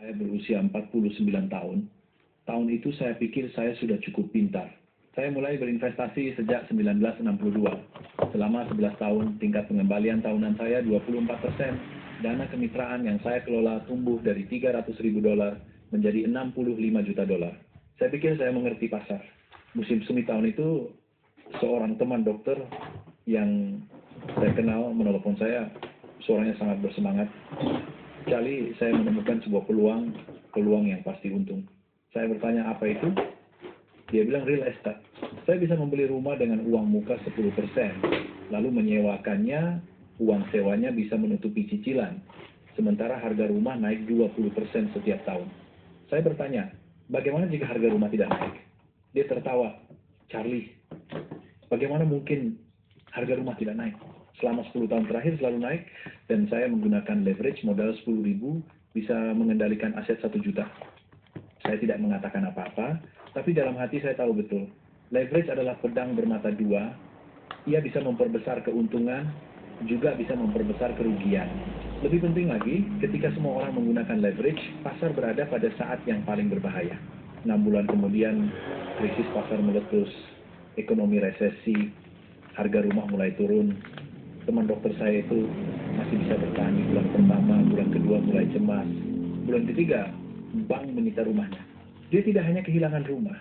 Saya berusia 49 tahun. Tahun itu saya pikir saya sudah cukup pintar. Saya mulai berinvestasi sejak 1962. Selama 11 tahun, tingkat pengembalian tahunan saya 24%. Dana kemitraan yang saya kelola tumbuh dari $300.000 menjadi $65 juta. Saya pikir saya mengerti pasar. Musim semi tahun itu, seorang teman dokter yang saya kenal menelpon saya, suaranya sangat bersemangat. Kali saya menemukan sebuah peluang yang pasti untung. Saya bertanya apa itu? Dia bilang real estate. Saya bisa membeli rumah dengan uang muka 10%, lalu menyewakannya, uang sewanya bisa menutupi cicilan. Sementara harga rumah naik 20% setiap tahun. Saya bertanya, bagaimana jika harga rumah tidak naik? Dia tertawa, Charlie, bagaimana mungkin harga rumah tidak naik? Selama 10 tahun terakhir selalu naik, dan saya menggunakan leverage modal 10.000 bisa mengendalikan aset 1 juta. Saya tidak mengatakan apa-apa, tapi dalam hati saya tahu betul. Leverage adalah pedang bermata dua. Ia bisa memperbesar keuntungan, juga bisa memperbesar kerugian. Lebih penting lagi, ketika semua orang menggunakan leverage, pasar berada pada saat yang paling berbahaya. 6 bulan kemudian, krisis pasar meletus, ekonomi resesi, harga rumah mulai turun. Teman dokter saya itu masih bisa bertahan di bulan pertama, bulan kedua mulai cemas. Bulan ketiga, bank menyita rumahnya. Dia tidak hanya kehilangan rumah,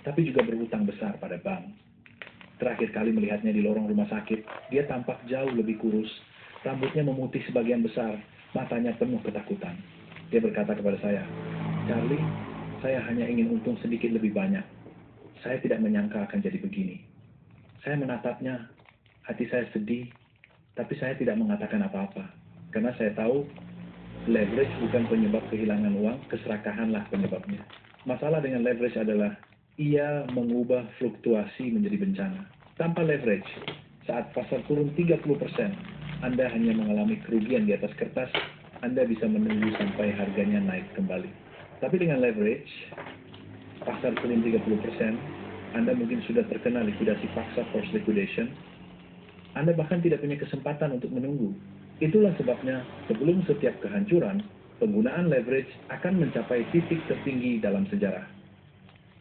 tapi juga berhutang besar pada bank. Terakhir kali melihatnya di lorong rumah sakit, dia tampak jauh lebih kurus. Rambutnya memutih sebagian besar, matanya penuh ketakutan. Dia berkata kepada saya, Charlie, saya hanya ingin untung sedikit lebih banyak. Saya tidak menyangka akan jadi begini. Saya menatapnya, hati saya sedih, tapi saya tidak mengatakan apa-apa. Karena saya tahu, leverage bukan penyebab kehilangan uang, keserakahanlah penyebabnya. Masalah dengan leverage adalah, ia mengubah fluktuasi menjadi bencana. Tanpa leverage, saat pasar turun 30%, Anda hanya mengalami kerugian di atas kertas, Anda bisa menunggu sampai harganya naik kembali. Tapi dengan leverage, pasar turun 30%, Anda mungkin sudah terkena likuidasi paksa forced liquidation, Anda bahkan tidak punya kesempatan untuk menunggu. Itulah sebabnya, sebelum setiap kehancuran, penggunaan leverage akan mencapai titik tertinggi dalam sejarah.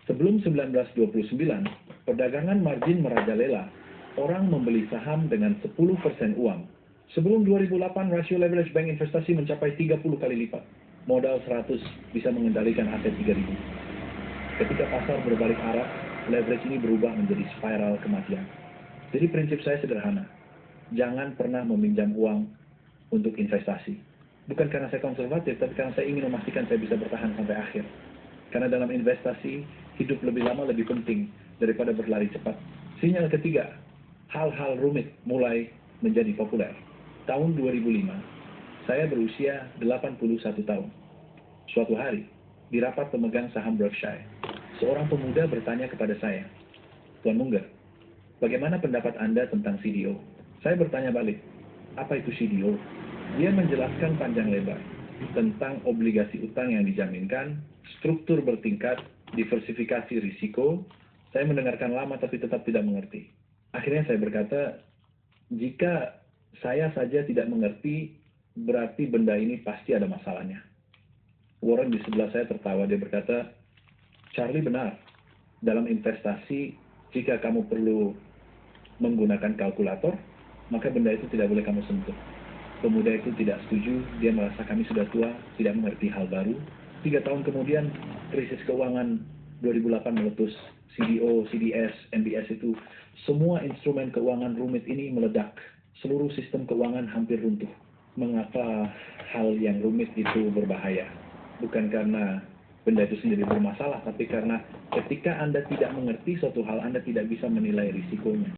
Sebelum 1929, perdagangan margin merajalela. Orang membeli saham dengan 10% uang. Sebelum 2008, rasio leverage bank investasi mencapai 30 kali lipat. Modal 100 bisa mengendalikan aset 3.000. Ketika pasar berbalik arah, leverage ini berubah menjadi spiral kematian. Jadi prinsip saya sederhana. Jangan pernah meminjam uang untuk investasi. Bukan karena saya konservatif, tapi karena saya ingin memastikan saya bisa bertahan sampai akhir. Karena dalam investasi, hidup lebih lama lebih penting daripada berlari cepat. Sinyal ketiga, hal-hal rumit mulai menjadi populer. Tahun 2005, saya berusia 81 tahun. Suatu hari, di rapat pemegang saham Berkshire, seorang pemuda bertanya kepada saya, Tuan Munger, bagaimana pendapat Anda tentang CDO? Saya bertanya balik, apa itu CDO? Dia menjelaskan panjang lebar tentang obligasi utang yang dijaminkan, struktur bertingkat, diversifikasi risiko. Saya mendengarkan lama tapi tetap tidak mengerti. Akhirnya saya berkata, jika saya saja tidak mengerti, berarti benda ini pasti ada masalahnya. Warren di sebelah saya tertawa, dia berkata, Charlie benar, dalam investasi, jika kamu perlu menggunakan kalkulator, maka benda itu tidak boleh kamu sentuh. Pemuda itu tidak setuju, dia merasa kami sudah tua, tidak mengerti hal baru. 3 tahun kemudian, krisis keuangan 2008 meletus, CDO, CDS, MBS itu, semua instrumen keuangan rumit ini meledak. Seluruh sistem keuangan hampir runtuh. Mengapa hal yang rumit itu berbahaya? Bukan karena benda itu sendiri bermasalah, tapi karena ketika Anda tidak mengerti suatu hal, Anda tidak bisa menilai risikonya.